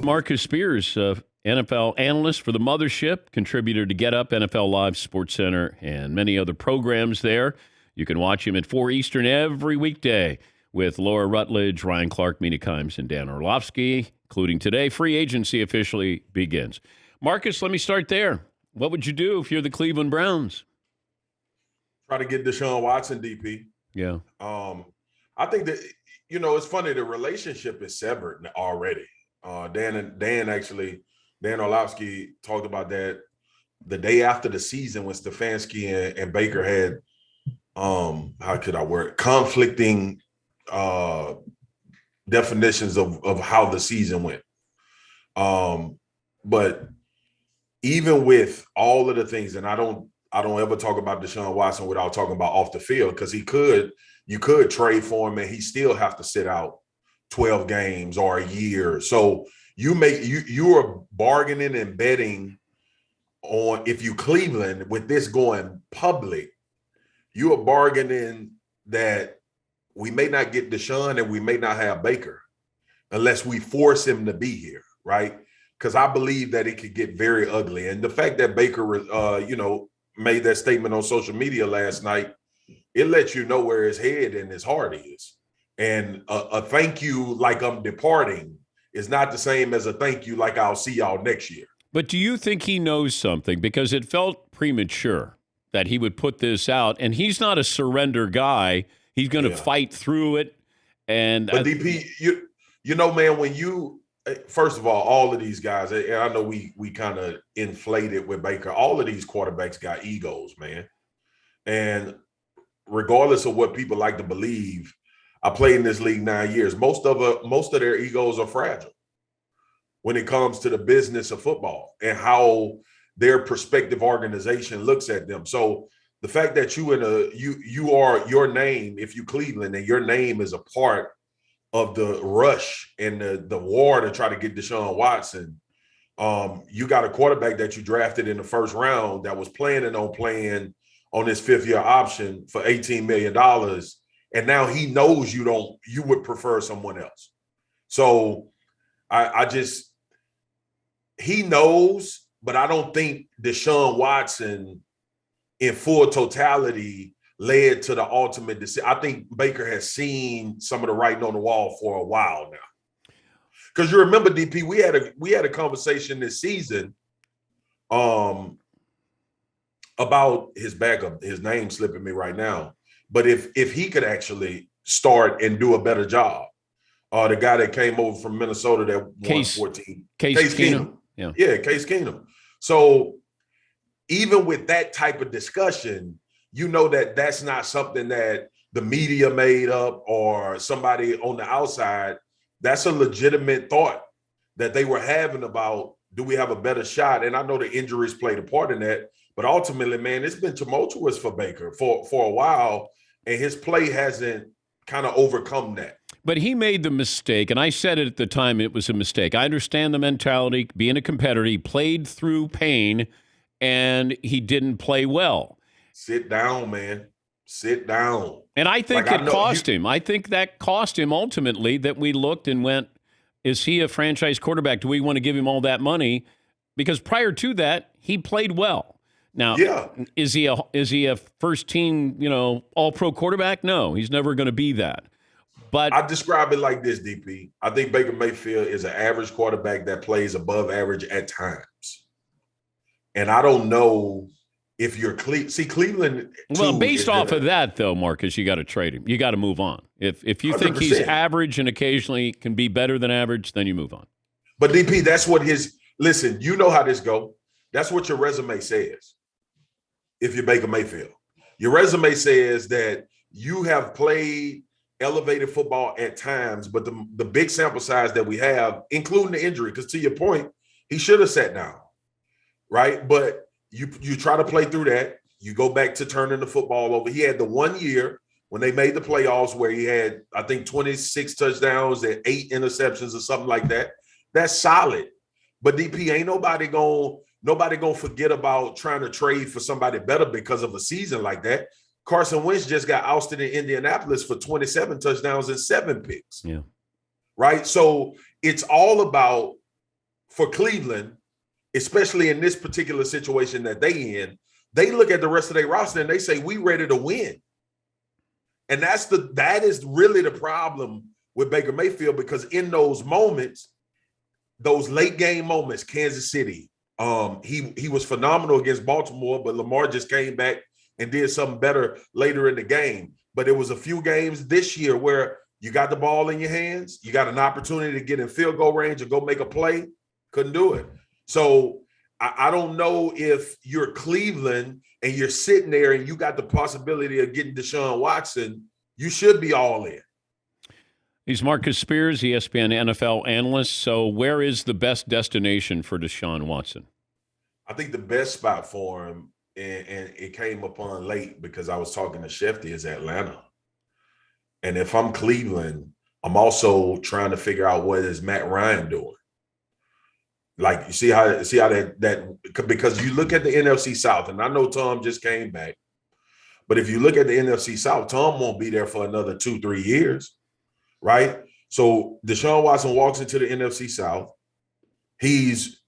Marcus Spears, NFL analyst for the Mothership, contributor to Get Up, NFL Live, SportsCenter, and many other programs there. You can watch him at 4 Eastern every weekday with Laura Rutledge, Ryan Clark, Mina Kimes, and Dan Orlovsky, including today. Free agency officially begins. Marcus, let me start there. What would you do if you're the Cleveland Browns? Try to get Deshaun Watson, DP. Yeah. I think that, it's funny. The relationship is severed already. Dan Orlovsky talked about that the day after the season when Stefanski and Baker had, conflicting definitions of how the season went. But even with all of the things, and I don't ever talk about Deshaun Watson without talking about off the field, because you could trade for him and he still have to sit out 12 games or a year. So you are bargaining and betting on, if you Cleveland, with this going public, you are bargaining that we may not get Deshaun and we may not have Baker unless we force him to be here, right? Because I believe that it could get very ugly. And the fact that Baker, made that statement on social media last night, it lets you know where his head and his heart is. And a thank you like I'm departing is not the same as a thank you like I'll see y'all next year. But do you think he knows something? Because it felt premature that he would put this out. And he's not a surrender guy. He's going to fight through it. But DP, man, when you first of all of these guys, and I know we kind of inflated with Baker, all of these quarterbacks got egos, man. And regardless of what people like to believe, I played in this league 9 years. Most of their egos are fragile when it comes to the business of football and how their prospective organization looks at them. So the fact that you are your name, if you Cleveland, and your name is a part of the rush and the war to try to get Deshaun Watson, you got a quarterback that you drafted in the first round that was planning on playing on his fifth-year option for $18 million, and now he knows you would prefer someone else. So he knows, but I don't think Deshaun Watson in full totality led to the ultimate decision. I think Baker has seen some of the writing on the wall for a while now. Because you remember, DP, we had a conversation this season about his backup. His name slipping me right now. But if he could actually start and do a better job, the guy that came over from Minnesota that won 14. Case Keenum. Yeah, Case Keenum. So even with that type of discussion, that's not something that the media made up or somebody on the outside. That's a legitimate thought that they were having about, do we have a better shot? And I know the injuries played a part in that, but ultimately, man, it's been tumultuous for Baker for a while, and his play hasn't kind of overcome that. But he made the mistake, and I said it at the time, it was a mistake. I understand the mentality, being a competitor. He played through pain, and he didn't play well. Sit down, man. Sit down. And I think it cost him. I think that cost him ultimately, that we looked and went, is he a franchise quarterback? Do we want to give him all that money? Because prior to that, he played well. Now, is he a first team, all-pro quarterback? No, he's never going to be that. But I describe it like this, DP. I think Baker Mayfield is an average quarterback that plays above average at times. And I don't know if you're Cleveland. Well, based off of that, though, Marcus, you got to trade him. You got to move on. If you 100%. Think he's average and occasionally can be better than average, then you move on. But DP, that's what listen, you know how this go. That's what your resume says. If you're Baker Mayfield, your resume says that you have played elevated football at times, but the big sample size that we have, including the injury, because to your point, he should have sat down, right? But you try to play through that. You go back to turning the football over. He had the 1 year when they made the playoffs where he had, I think, 26 touchdowns and 8 interceptions or something like that. That's solid. But DP, ain't nobody gonna forget about trying to trade for somebody better because of a season like that. Carson Wentz just got ousted in Indianapolis for 27 touchdowns and 7 picks. Yeah. Right? So it's all about for Cleveland, especially in this particular situation that they look at the rest of their roster and they say, we ready to win. And that is really the problem with Baker Mayfield, because in those moments, those late game moments, Kansas City, he was phenomenal against Baltimore, but Lamar just came back and did something better later in the game. But it was a few games this year where you got the ball in your hands, you got an opportunity to get in field goal range and go make a play, couldn't do it. So I don't know if you're Cleveland and you're sitting there and you got the possibility of getting Deshaun Watson, you should be all in. He's Marcus Spears, ESPN NFL analyst. So where is the best destination for Deshaun Watson? I think the best spot for him, and it came upon late because I was talking to Shefty, is Atlanta. And if I'm Cleveland, I'm also trying to figure out what is Matt Ryan doing. Like, you see how that because you look at the NFC South, and I know Tom just came back, but if you look at the NFC South, Tom won't be there for another 2-3 years. Right? So Deshaun Watson walks into the NFC South. He's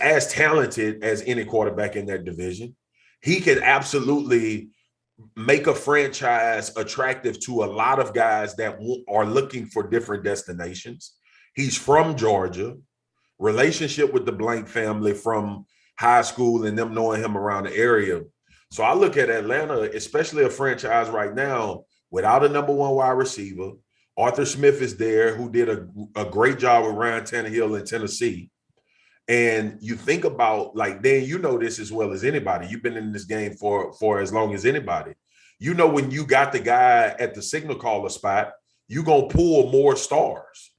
as talented as any quarterback in that division. He can absolutely make a franchise attractive to a lot of guys that are looking for different destinations. He's from Georgia, relationship with the Blank family from high school and them knowing him around the area. So I look at Atlanta, especially a franchise right now, without a number one wide receiver. Arthur Smith is there, who did a great job with Ryan Tannehill in Tennessee. And you think about, like, Dan, you know this as well as anybody. You've been in this game for as long as anybody. You know, when you got the guy at the signal caller spot, you're going to pull more stars.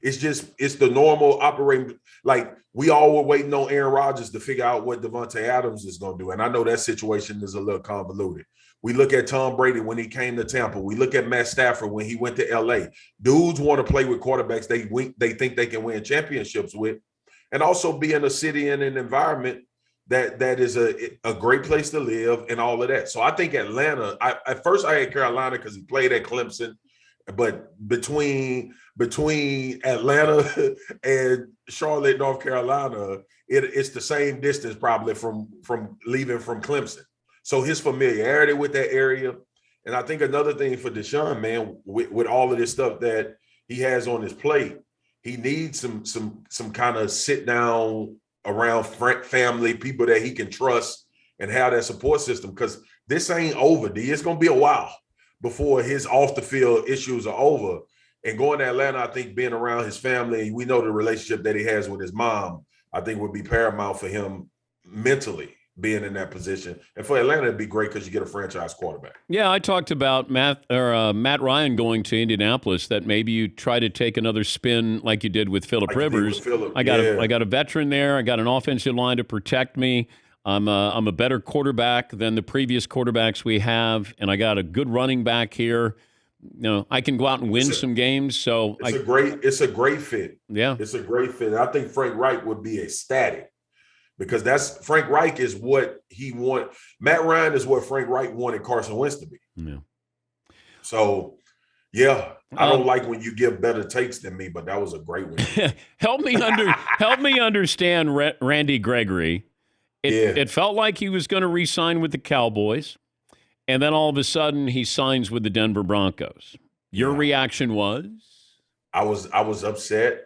It's the normal operating. Like, we all were waiting on Aaron Rodgers to figure out what Devontae Adams is going to do. And I know that situation is a little convoluted. We look at Tom Brady when he came to Tampa. We look at Matt Stafford when he went to LA. Dudes want to play with quarterbacks they think they can win championships with, and also be in a city and an environment that is a great place to live and all of that. So I think Atlanta, at first I had Carolina because he played at Clemson, but between Atlanta and Charlotte, North Carolina, it's the same distance probably from leaving from Clemson. So his familiarity with that area. And I think another thing for Deshaun, man, with all of this stuff that he has on his plate, he needs some kind of sit down around family, people that he can trust and have that support system, because this ain't over, D. It's going to be a while before his off the field issues are over. And going to Atlanta, I think being around his family, we know the relationship that he has with his mom, I think would be paramount for him mentally, being in that position. And for Atlanta, it'd be great because you get a franchise quarterback. Yeah, I talked about Matt Ryan going to Indianapolis, that maybe you try to take another spin like you did with Phillip Rivers. I got a veteran there. I got an offensive line to protect me. I'm a better quarterback than the previous quarterbacks we have, and I got a good running back here. You know, I can go out and win some games. So it's a great fit. Yeah, it's a great fit. I think Frank Reich would be ecstatic, because Frank Reich is what he wanted. Matt Ryan is what Frank Reich wanted Carson Wentz to be. Yeah. So, yeah, I don't like when you give better takes than me, but that was a great one. help me understand Randy Gregory. It felt like he was going to re-sign with the Cowboys, and then all of a sudden he signs with the Denver Broncos. Your reaction was? I was upset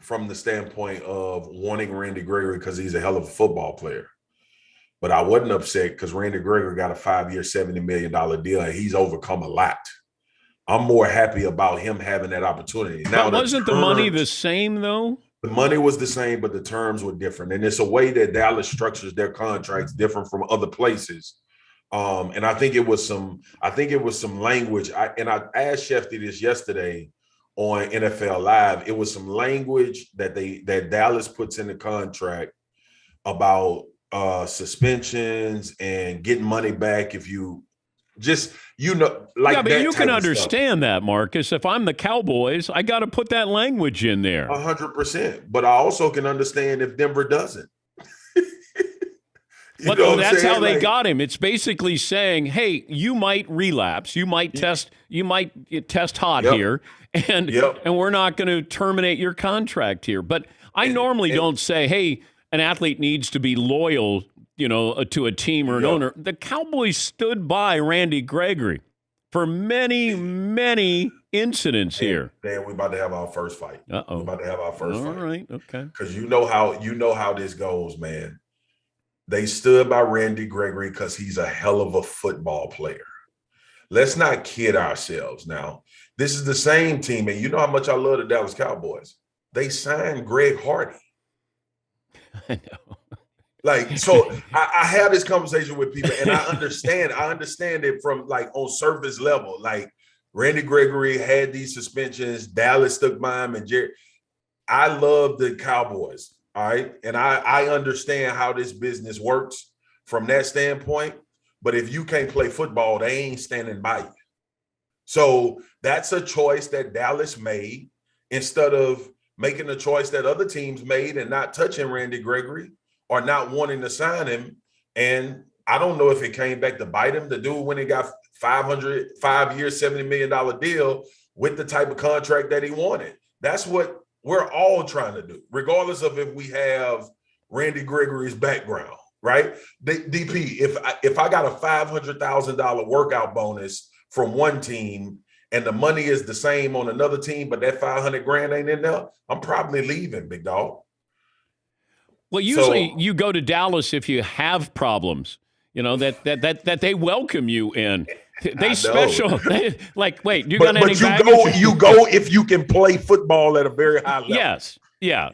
from the standpoint of wanting Randy Gregory because he's a hell of a football player. But I wasn't upset because Randy Gregory got a 5-year, $70 million deal, and he's overcome a lot. I'm more happy about him having that opportunity. Now, wasn't the money the same, though? The money was the same, but the terms were different. And it's a way that Dallas structures their contracts different from other places. And I think it was some language. I asked Shefty this yesterday on NFL Live. It was some language that Dallas puts in the contract about suspensions and getting money back if you just, like. Yeah, but you can understand that, Marcus. If I'm the Cowboys, I got to put that language in there. 100%. But I also can understand if Denver doesn't. That's how they got him. It's basically saying, hey, you might relapse. You might test hot here, and we're not going to terminate your contract here. But I normally don't say, hey, an athlete needs to be loyal, to a team or an owner. The Cowboys stood by Randy Gregory for many, many incidents here. Dan, we're about to have our first fight. Uh-oh. We're about to have our first fight. All right, okay. Because you know how this goes, man. They stood by Randy Gregory because he's a hell of a football player. Let's not kid ourselves now. This is the same team, and you know how much I love the Dallas Cowboys. They signed Greg Hardy. I know. Like, so I have this conversation with people, and I understand it from like on surface level. Like, Randy Gregory had these suspensions, Dallas stuck by him, and Jerry. I love the Cowboys, all right? And I understand how this business works from that standpoint. But if you can't play football, they ain't standing by you. So that's a choice that Dallas made instead of making a choice that other teams made and not touching Randy Gregory or not wanting to sign him. And I don't know if it came back to bite him. The dude, when he got 5 years, $70 million deal with the type of contract that he wanted. That's what we're all trying to do, regardless of if we have Randy Gregory's background, right? DP, if I got a $500,000 workout bonus from one team and the money is the same on another team, but that $500,000 ain't in there, I'm probably leaving, big dog. Well, usually you go to Dallas if you have problems, that they welcome you in. They special. Like, wait, you got any baggage? You go if you can play football at a very high level. Yes. Yeah.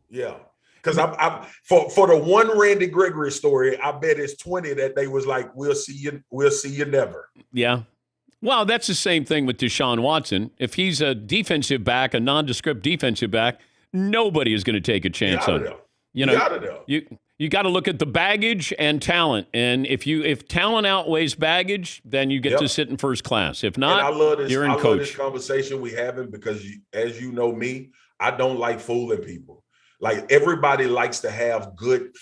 Yeah. Because I'm for the one Randy Gregory story, I bet it's 20 that they was like, we'll see you never. Yeah. Well, that's the same thing with Deshaun Watson. If he's a defensive back, a nondescript defensive back, nobody is going to take a chance on him. You got to look at the baggage and talent, and if talent outweighs baggage, then you get to sit in first class. If not, you're in coach. I love this conversation we having because, as you know me, I don't like fooling people. Like, everybody likes to have good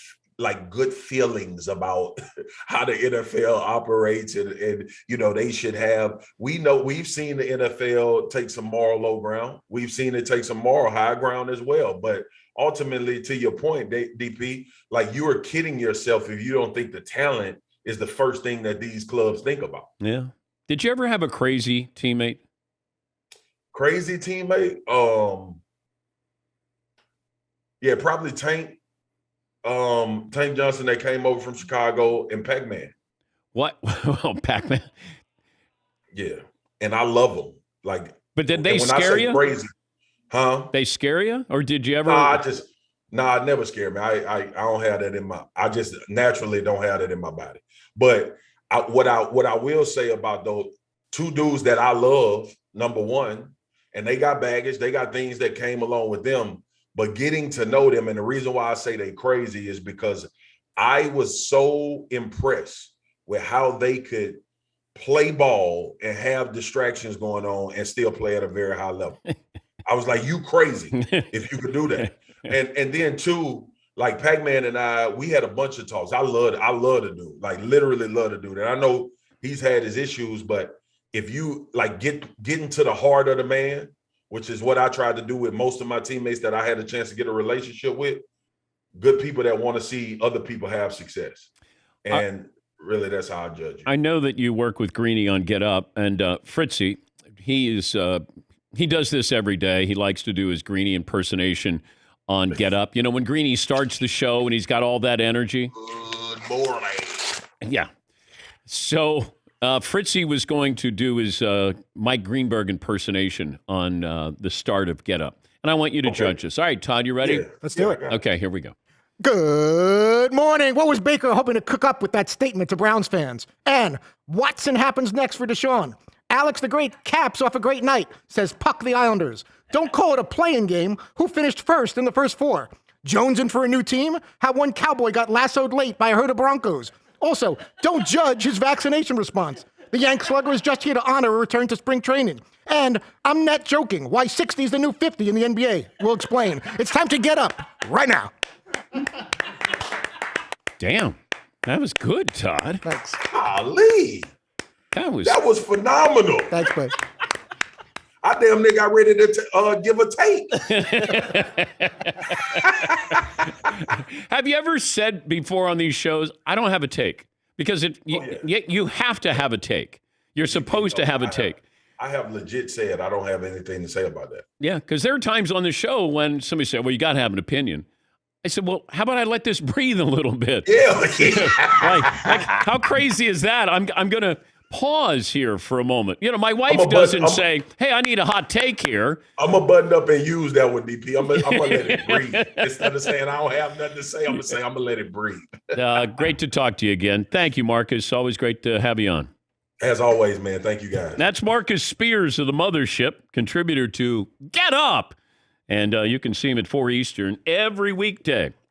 feelings about how the NFL operates, and they should have. We've seen the NFL take some moral low ground. We've seen it take some moral high ground as well, but. Ultimately, to your point, DP, like, you are kidding yourself if you don't think the talent is the first thing that these clubs think about. Yeah. Did you ever have a crazy teammate? Crazy teammate? Yeah, probably Tank. Tank Johnson that came over from Chicago, and Pac-Man. What? Pac-Man? Yeah. And I love them. Like, but did they scare you? Crazy. Huh? They scare you, or did you ever? It never scared me. I don't have that I just naturally don't have that in my body. But what I will say about those two dudes that I love, number one, and they got baggage, they got things that came along with them, but getting to know them, and the reason why I say they crazy is because I was so impressed with how they could play ball and have distractions going on and still play at a very high level. I was like, you crazy if you could do that. And then two, like Pac-Man and I, we had a bunch of talks. I love the dude, like literally love the dude. And I know he's had his issues, but if you like get into the heart of the man, which is what I tried to do with most of my teammates that I had a chance to get a relationship with, good people that want to see other people have success. And really, that's how I judge you. I know that you work with Greeny on Get Up, and Fritzy, he does this every day. He likes to do his Greeny impersonation on Get Up. When Greeny starts the show and he's got all that energy. Good morning. Yeah. So Fritzy was going to do his Mike Greenberg impersonation on the start of Get Up. And I want you to judge us. All right, Todd, you ready? Yeah, let's do it. Okay, here we go. Good morning. What was Baker hoping to cook up with that statement to Browns fans? And Watson happens next for Deshaun. Alex the Great caps off a great night, says Puck the Islanders. Don't call it a playing game. Who finished first in the first four? Jones in for a new team? How one Cowboy got lassoed late by a herd of Broncos. Also, don't judge his vaccination response. The Yank slugger is just here to honor a return to spring training. And I'm not joking. Why 60 is the new 50 in the NBA? We'll explain. It's time to get up right now. Damn. That was good, Todd. Thanks. Golly. That was phenomenal. Thanks, bud. I damn near got ready to give a take. Have you ever said before on these shows, I don't have a take? Because you have to have a take. You're supposed to have a take. I have legit said I don't have anything to say about that. Yeah, because there are times on the show when somebody said, well, you got to have an opinion. I said, well, how about I let this breathe a little bit? Yeah. like, how crazy is that? I'm going to pause here for a moment. You know, my wife doesn't say, hey, I need a hot take here. I'm going to button up and use that one, DP. I'm going to let it breathe. Instead of saying I don't have nothing to say, I'm going to say I'm going to let it breathe. Great to talk to you again. Thank you, Marcus. Always great to have you on. As always, man. Thank you, guys. That's Marcus Spears of the Mothership, contributor to Get Up. And you can see him at 4 Eastern every weekday.